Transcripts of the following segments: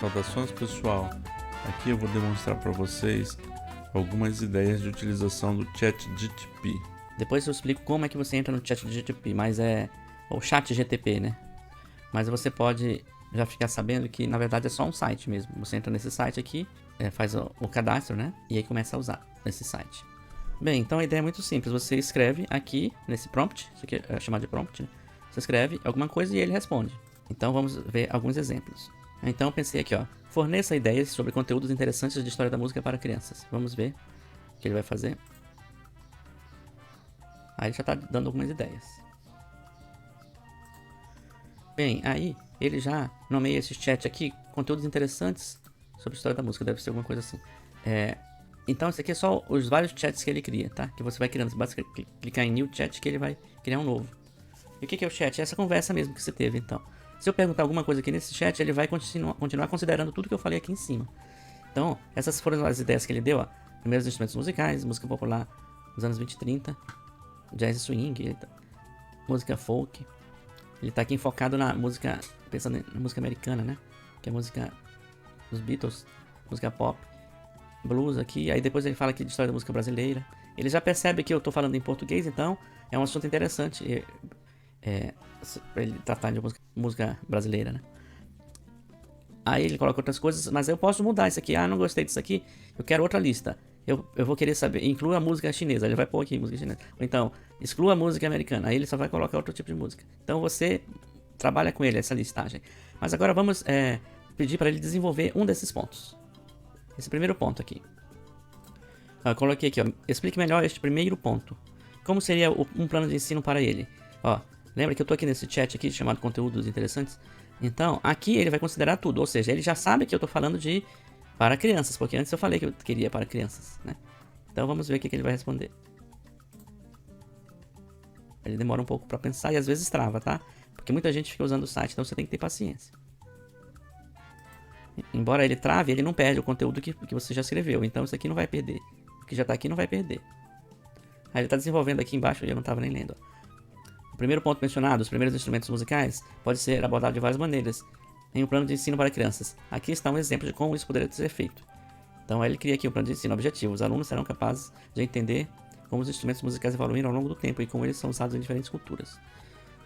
Saudações pessoal, aqui eu vou demonstrar para vocês algumas ideias de utilização do ChatGPT. Depois eu explico como é que você entra no ChatGPT, mas é o ChatGPT, né? Mas você pode já ficar sabendo que na verdade é só um site mesmo. Você entra nesse site aqui, faz o cadastro, né? E aí começa a usar esse site. Bem, então a ideia é muito simples. Você escreve aqui nesse prompt, isso aqui é chamado de prompt, né? Você escreve alguma coisa e ele responde. Então vamos ver alguns exemplos. Então eu pensei aqui, ó, forneça ideias sobre conteúdos interessantes de história da música para crianças. Vamos ver o que ele vai fazer. Aí ele já está dando algumas ideias. Bem, aí ele já nomeia esse chat aqui, conteúdos interessantes sobre a história da música, deve ser alguma coisa assim. Então esse aqui é só os vários chats que ele cria, tá? Que você vai criando, você basta clicar em New Chat que ele vai criar um novo. E o que é o chat? É essa conversa mesmo que você teve, então. Se eu perguntar alguma coisa aqui nesse chat, ele vai continuar considerando tudo que eu falei aqui em cima. Então, essas foram as ideias que ele deu, ó. Primeiros instrumentos musicais, música popular dos anos 20 e 30, jazz e swing, música folk. Ele tá aqui enfocado na música, pensando na música americana, né? Que é a música dos Beatles, música pop, blues aqui. Aí depois ele fala aqui de história da música brasileira. Ele já percebe que eu tô falando em português, então é um assunto interessante. Pra ele tratar de música brasileira, né? Aí ele coloca outras coisas, mas eu posso mudar isso aqui. Ah, não gostei disso aqui, eu quero outra lista. Eu vou querer saber, inclua a música chinesa. Ele vai pôr aqui música chinesa. Ou então, exclua a música americana. Aí ele só vai colocar outro tipo de música. Então você trabalha com ele essa listagem. Mas agora vamos pedir para ele desenvolver um desses pontos. Esse primeiro ponto aqui. Eu coloquei aqui, ó, explique melhor este primeiro ponto. Como seria um plano de ensino para ele? Ó, lembra que eu tô aqui nesse chat aqui chamado conteúdos interessantes? Então, aqui ele vai considerar tudo, ou seja, ele já sabe que eu tô falando de para crianças, porque antes eu falei que eu queria para crianças, né? Então vamos ver o que ele vai responder. Ele demora um pouco para pensar e às vezes trava, tá? Porque muita gente fica usando o site, então você tem que ter paciência. Embora ele trave, ele não perde o conteúdo que você já escreveu, então isso aqui não vai perder. O que já tá aqui não vai perder. Aí ele tá desenvolvendo aqui embaixo e eu não tava nem lendo, ó. O primeiro ponto mencionado, os primeiros instrumentos musicais, pode ser abordado de várias maneiras em um plano de ensino para crianças. Aqui está um exemplo de como isso poderia ser feito. Então ele cria aqui um plano de ensino objetivo. Os alunos serão capazes de entender como os instrumentos musicais evoluíram ao longo do tempo e como eles são usados em diferentes culturas.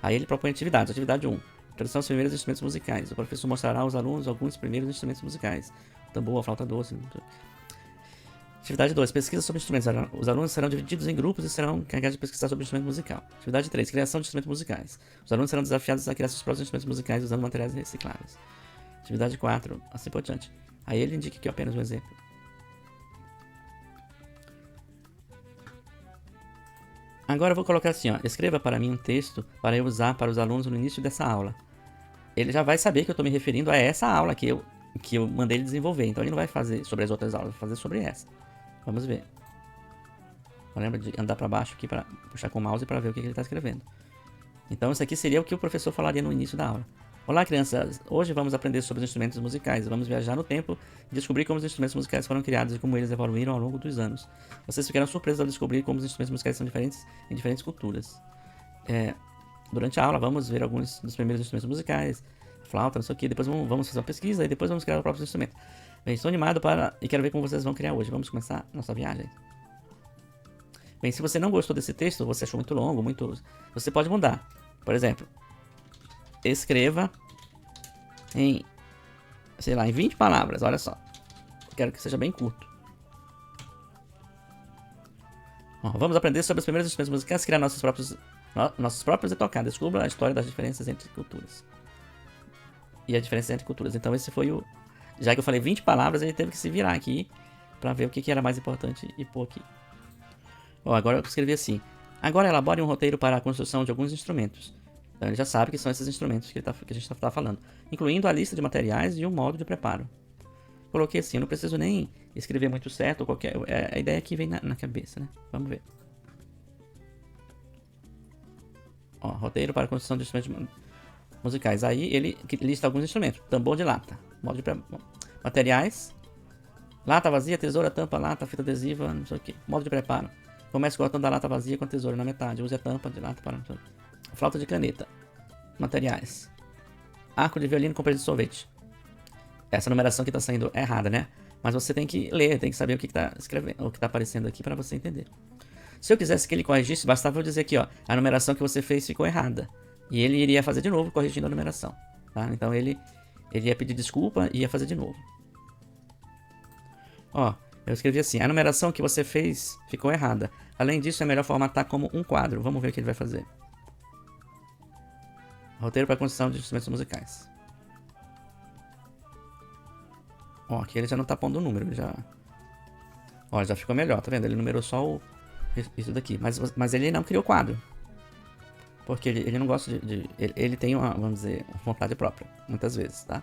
Aí ele propõe atividades. Atividade 1. Introdução aos primeiros instrumentos musicais. O professor mostrará aos alunos alguns primeiros instrumentos musicais. O tambor, a flauta doce. Atividade 2. Pesquisa sobre instrumentos. Os alunos serão divididos em grupos e serão encarregados de pesquisar sobre instrumento musical. Atividade 3. Criação de instrumentos musicais. Os alunos serão desafiados a criar seus próprios instrumentos musicais usando materiais recicláveis. Atividade 4. Assim por diante. Aí ele indica aqui apenas um exemplo. Agora eu vou colocar assim, ó. Escreva para mim um texto para eu usar para os alunos no início dessa aula. Ele já vai saber que eu estou me referindo a essa aula que eu mandei ele desenvolver. Então ele não vai fazer sobre as outras aulas, vai fazer sobre essa. Vamos ver. Lembra de andar para baixo aqui para puxar com o mouse para ver o que ele está escrevendo. Então isso aqui seria o que o professor falaria no início da aula. Olá, crianças. Hoje vamos aprender sobre os instrumentos musicais. Vamos viajar no tempo e descobrir como os instrumentos musicais foram criados e como eles evoluíram ao longo dos anos. Vocês ficarão surpresos ao descobrir como os instrumentos musicais são diferentes em diferentes culturas. Durante a aula vamos ver alguns dos primeiros instrumentos musicais, flauta, não sei o que. Depois vamos fazer uma pesquisa e depois vamos criar os próprios instrumentos. Bem, estou animado e quero ver como vocês vão criar hoje. Vamos começar nossa viagem. Bem, se você não gostou desse texto, você achou muito longo, você pode mudar. Por exemplo, escreva em, sei lá, em 20 palavras, olha só. Quero que seja bem curto. Vamos aprender sobre os primeiros instrumentos musicais, criar nossos próprios e tocar. Descubra a história das diferenças entre culturas. E a diferença entre culturas. Então esse foi o... Já que eu falei 20 palavras, ele teve que se virar aqui para ver o que era mais importante e pôr aqui. Agora eu escrevi assim. Agora elabore um roteiro para a construção de alguns instrumentos. Então ele já sabe que são esses instrumentos que a gente está falando. Incluindo a lista de materiais e o modo de preparo. Coloquei assim, eu não preciso nem escrever muito certo ou qualquer... É a ideia que vem na cabeça, né? Vamos ver. Roteiro para a construção de instrumentos musicais. Aí ele lista alguns instrumentos. Tambor de lata. Modo de materiais. Lata vazia, tesoura, tampa, lata, fita adesiva, não sei o que. Modo de preparo. Comece cortando a lata vazia com a tesoura na metade. Use a tampa de lata para... Flauta de caneta. Materiais. Arco de violino com preço de sorvete. essa numeração que tá saindo é errada, né? Mas você tem que ler, tem que saber o que tá escrevendo, o que tá aparecendo aqui para você entender. Se eu quisesse que ele corrigisse, bastava eu dizer aqui, ó, a numeração que você fez ficou errada. E ele iria fazer de novo, corrigindo a numeração, tá? Então ele ia pedir desculpa e ia fazer de novo. Ó, eu escrevi assim, a numeração que você fez ficou errada. Além disso, é melhor formatar como um quadro. Vamos ver o que ele vai fazer. Roteiro para construção de instrumentos musicais. Ó, aqui ele já não tá pondo o número, ele já... Ó, já ficou melhor, tá vendo? Ele numerou só isso daqui, mas ele não criou quadro. Porque ele não gosta ele tem uma, vamos dizer, vontade própria, muitas vezes, tá?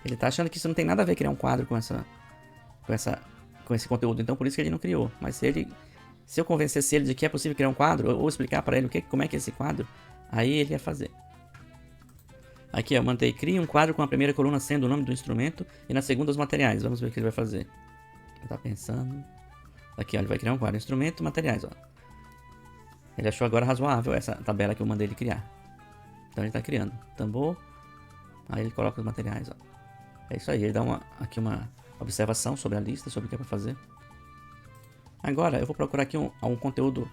Ele tá achando que isso não tem nada a ver criar um quadro com esse conteúdo, então por isso que ele não criou. Mas se eu convencesse ele de que é possível criar um quadro, ou explicar para ele como é que é esse quadro, aí ele ia fazer. Aqui, eu mandei, crie um quadro com a primeira coluna sendo o nome do instrumento e na segunda os materiais. Vamos ver o que ele vai fazer. Ele tá pensando. Aqui, ó, ele vai criar um quadro, instrumento, materiais, ó. Ele achou agora razoável essa tabela que eu mandei ele criar. Então ele tá criando tambor. Aí ele coloca os materiais, ó. É isso aí, ele dá aqui uma observação sobre a lista, sobre o que é para fazer. Agora eu vou procurar aqui um conteúdo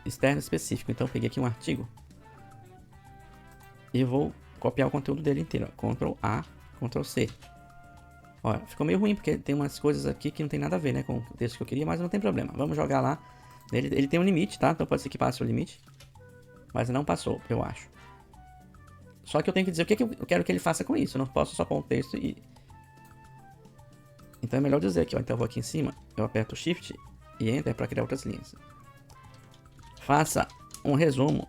externo específico. Então eu peguei aqui um artigo e vou copiar o conteúdo dele inteiro, ó. Ctrl A, Ctrl C. Olha, ficou meio ruim porque tem umas coisas aqui que não tem nada a ver, né, com o texto que eu queria, mas não tem problema. Vamos jogar lá. Ele tem um limite, tá? Então pode ser que passe o limite. Mas não passou, eu acho. Só que eu tenho que dizer o que eu quero que ele faça com isso. Eu não posso só pôr um texto e... Então é melhor dizer aqui, ó. Então eu vou aqui em cima, eu aperto Shift e Enter para criar outras linhas. Faça um resumo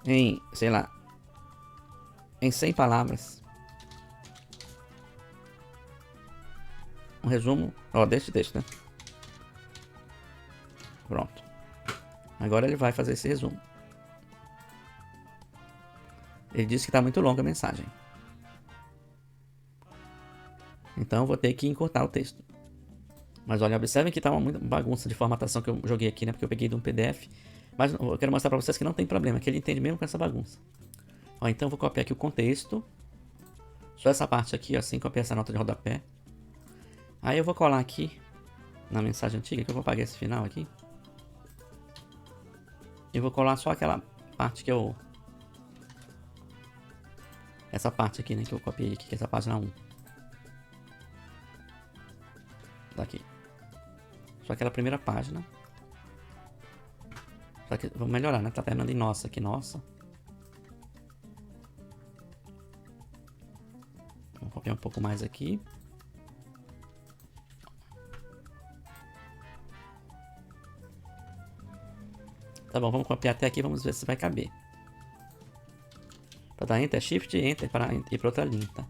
em, sei lá, em 100 palavras. Um resumo, ó, deste texto, né? Pronto. Agora ele vai fazer esse resumo. Ele disse que está muito longa a mensagem. Então eu vou ter que encurtar o texto. Mas olha, observem que tá uma bagunça de formatação que eu joguei aqui, né? Porque eu peguei de um PDF. Mas eu quero mostrar para vocês que não tem problema, que ele entende mesmo com essa bagunça. Ó, então eu vou copiar aqui o contexto. Só essa parte aqui, ó, assim, copiar essa nota de rodapé. Aí eu vou colar aqui na mensagem antiga, que eu vou apagar esse final aqui. E vou colar só aquela parte que eu... Essa parte aqui, né, que eu copiei aqui, que é essa página 1. Tá aqui. Só aquela primeira página. Só que vou melhorar, né? Tá terminando em nossa aqui, nossa. Vou copiar um pouco mais aqui. Tá bom, vamos copiar até aqui, vamos ver se vai caber. Para dar Enter, Shift, Enter para ir para outra linha, tá?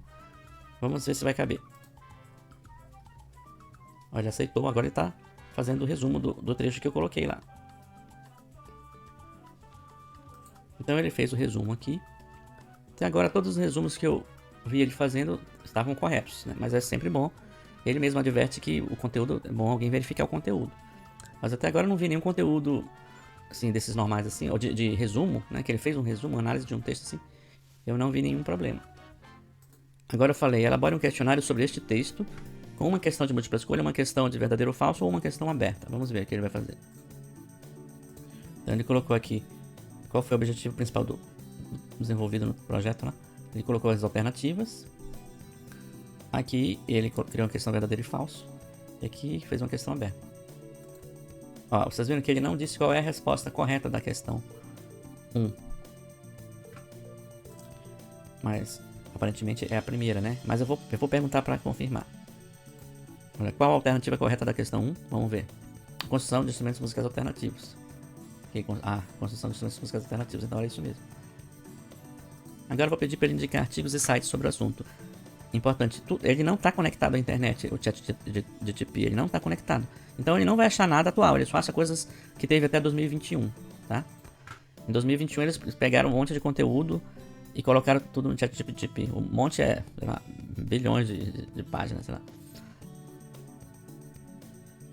Vamos ver se vai caber. Olha, aceitou, agora ele tá fazendo o resumo do trecho que eu coloquei lá. Então ele fez o resumo aqui. Até agora todos os resumos que eu vi ele fazendo estavam corretos, né? Mas é sempre bom. Ele mesmo adverte que o conteúdo, é bom alguém verificar o conteúdo. Mas até agora eu não vi nenhum conteúdo assim, desses normais assim, ou de resumo, né? Que ele fez um resumo, análise de um texto assim. Eu não vi nenhum problema. Agora eu falei, elabore um questionário sobre este texto com uma questão de múltipla escolha, uma questão de verdadeiro ou falso ou uma questão aberta. Vamos ver o que ele vai fazer. Então ele colocou aqui qual foi o objetivo principal desenvolvido no projeto lá. Ele colocou as alternativas. Aqui ele criou uma questão verdadeiro e falso. E aqui fez uma questão aberta. Ó, vocês viram que ele não disse qual é a resposta correta da questão 1. Mas aparentemente é a primeira, né? Mas eu vou perguntar para confirmar. Olha, qual a alternativa correta da questão 1? Vamos ver. Construção de instrumentos musicais alternativos. Construção de instrumentos musicais alternativos. Então era isso mesmo. Agora eu vou pedir para ele indicar artigos e sites sobre o assunto. Importante, ele não está conectado à internet, o ChatGPT, ele não está conectado. Então ele não vai achar nada atual, ele só acha coisas que teve até 2021, tá? Em 2021 eles pegaram um monte de conteúdo e colocaram tudo no ChatGPT. Um monte é, sei lá, bilhões de páginas, sei lá.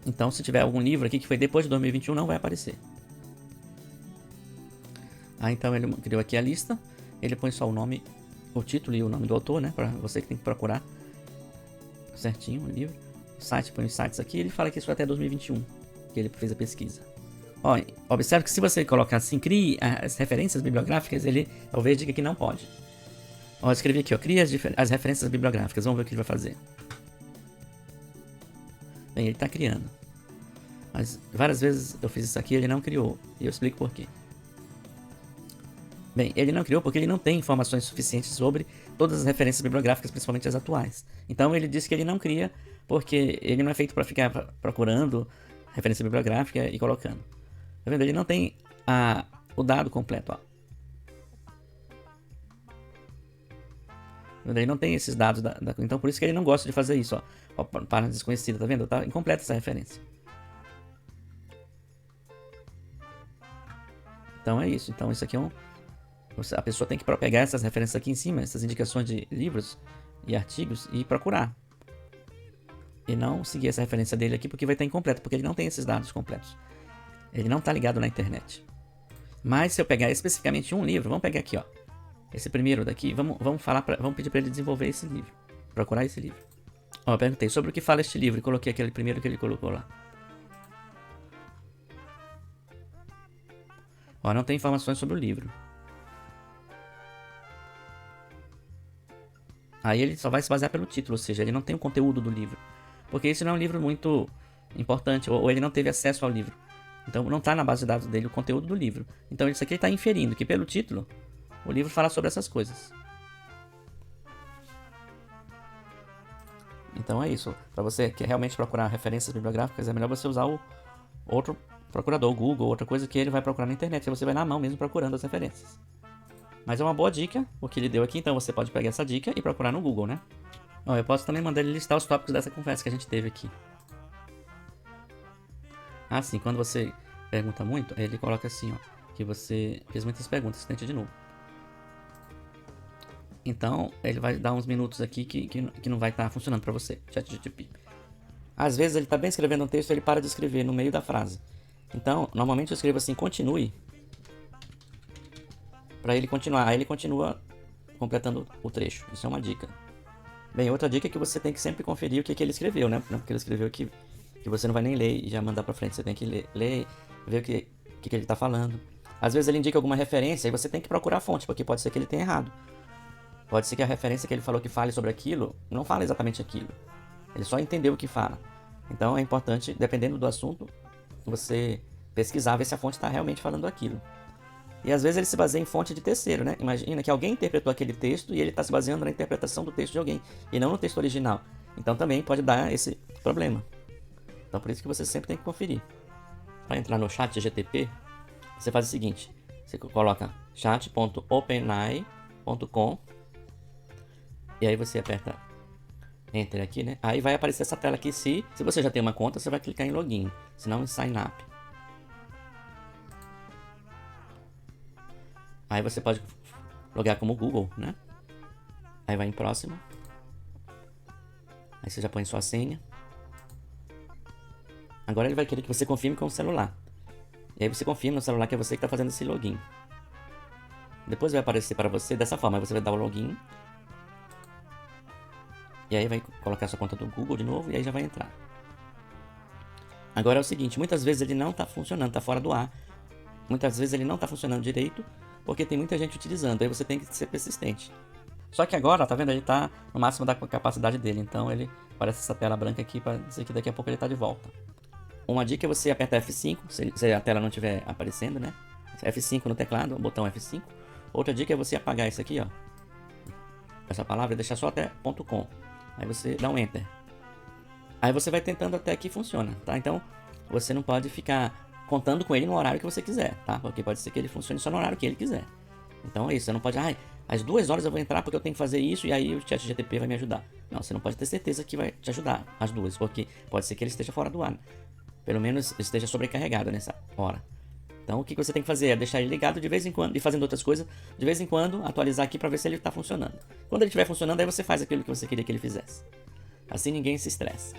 Então se tiver algum livro aqui que foi depois de 2021 não vai aparecer. Então ele criou aqui a lista, ele põe só o nome o título e o nome do autor, né? Pra você que tem que procurar certinho o livro. O site, põe os sites aqui, ele fala que isso foi até 2021, que ele fez a pesquisa. Ó, observe que se você colocar assim, crie as referências bibliográficas, ele talvez diga que não pode. Ó, eu escrevi aqui, ó, crie as referências bibliográficas, vamos ver o que ele vai fazer. Bem, ele está criando. Mas várias vezes eu fiz isso aqui e ele não criou, e eu explico por quê. Bem, ele não criou porque ele não tem informações suficientes sobre todas as referências bibliográficas, principalmente as atuais. Então ele disse que ele não cria porque ele não é feito para ficar procurando referência bibliográfica e colocando. Tá vendo? Ele não tem o dado completo, ó. Ele não tem esses dados então por isso que ele não gosta de fazer isso, ó. Página desconhecida, tá vendo? Tá incompleta essa referência. Então é isso. Então isso aqui é a pessoa tem que pegar essas referências aqui em cima, essas indicações de livros e artigos e procurar. E não seguir essa referência dele aqui porque vai estar incompleto, porque ele não tem esses dados completos. Ele não está ligado na internet. Mas se eu pegar especificamente um livro, vamos pegar aqui, ó. Esse primeiro daqui, vamos pedir para ele desenvolver esse livro. Procurar esse livro. Ó, eu perguntei sobre o que fala este livro e coloquei aquele primeiro que ele colocou lá. Ó, não tem informações sobre o livro. Aí ele só vai se basear pelo título, ou seja, ele não tem o conteúdo do livro. Porque esse não é um livro muito importante, ou ele não teve acesso ao livro. Então não está na base de dados dele o conteúdo do livro. Então isso aqui ele está inferindo que pelo título, o livro fala sobre essas coisas. Então é isso. Para você que realmente procurar referências bibliográficas, é melhor você usar o outro procurador, o Google, outra coisa que ele vai procurar na internet. Aí você vai na mão mesmo procurando as referências. Mas é uma boa dica o que ele deu aqui, então você pode pegar essa dica e procurar no Google, né? Ó, eu posso também mandar ele listar os tópicos dessa conversa que a gente teve aqui. Ah, sim, quando você pergunta muito, ele coloca assim, ó, que você fez muitas perguntas, tente de novo. Então, ele vai dar uns minutos aqui que não vai estar funcionando para você, ChatGPT. Às vezes ele está bem escrevendo um texto e ele para de escrever no meio da frase. Então, normalmente eu escrevo assim, continue, para ele continuar. Aí ele continua completando o trecho. Isso é uma dica. Bem, outra dica é que você tem que sempre conferir o que ele escreveu, né? Porque ele escreveu que você não vai nem ler e já mandar para frente. Você tem que ler, ver o que ele está falando. Às vezes ele indica alguma referência e você tem que procurar a fonte, porque pode ser que ele tenha errado. Pode ser que a referência que ele falou que fale sobre aquilo não fala exatamente aquilo. Ele só entendeu o que fala. Então é importante, dependendo do assunto, você pesquisar, ver se a fonte está realmente falando aquilo. E às vezes ele se baseia em fonte de terceiro, né? Imagina que alguém interpretou aquele texto e ele está se baseando na interpretação do texto de alguém e não no texto original. Então também pode dar esse problema. Então por isso que você sempre tem que conferir. Para entrar no chat GTP, você faz o seguinte. Você coloca chat.openai.com e aí você aperta Enter aqui, né? Aí vai aparecer essa tela aqui. Se você já tem uma conta, você vai clicar em Login. Se não, em Sign Up. Aí você pode logar como Google, né? Aí vai em Próximo. Aí você já põe sua senha. Agora ele vai querer que você confirme com o celular. E aí você confirma no celular que é você que está fazendo esse login. Depois vai aparecer para você dessa forma. Aí você vai dar o login. E aí vai colocar sua conta do Google de novo e aí já vai entrar. Agora é o seguinte, muitas vezes ele não está funcionando, está fora do ar. Muitas vezes ele não está funcionando direito, porque tem muita gente utilizando, aí você tem que ser persistente. Só que agora, tá vendo, ele está no máximo da capacidade dele, então ele aparece essa tela branca aqui para dizer que daqui a pouco ele está de volta. Uma dica é você apertar F5, se a tela não estiver aparecendo, né? F5 no teclado, o botão F5. Outra dica é você apagar isso aqui, ó. Essa palavra e deixar só até .com. Aí você dá um Enter. Aí você vai tentando até que funciona, tá? Então, você não pode ficar contando com ele no horário que você quiser, tá? Porque pode ser que ele funcione só no horário que ele quiser. Então é isso, você não pode, às 2 horas eu vou entrar porque eu tenho que fazer isso e aí o ChatGPT vai me ajudar. Não, você não pode ter certeza que vai te ajudar às 2, porque pode ser que ele esteja fora do ar. Pelo menos esteja sobrecarregado nessa hora. Então o que você tem que fazer é deixar ele ligado de vez em quando e fazendo outras coisas, de vez em quando atualizar aqui para ver se ele está funcionando. Quando ele estiver funcionando, aí você faz aquilo que você queria que ele fizesse. Assim ninguém se estressa.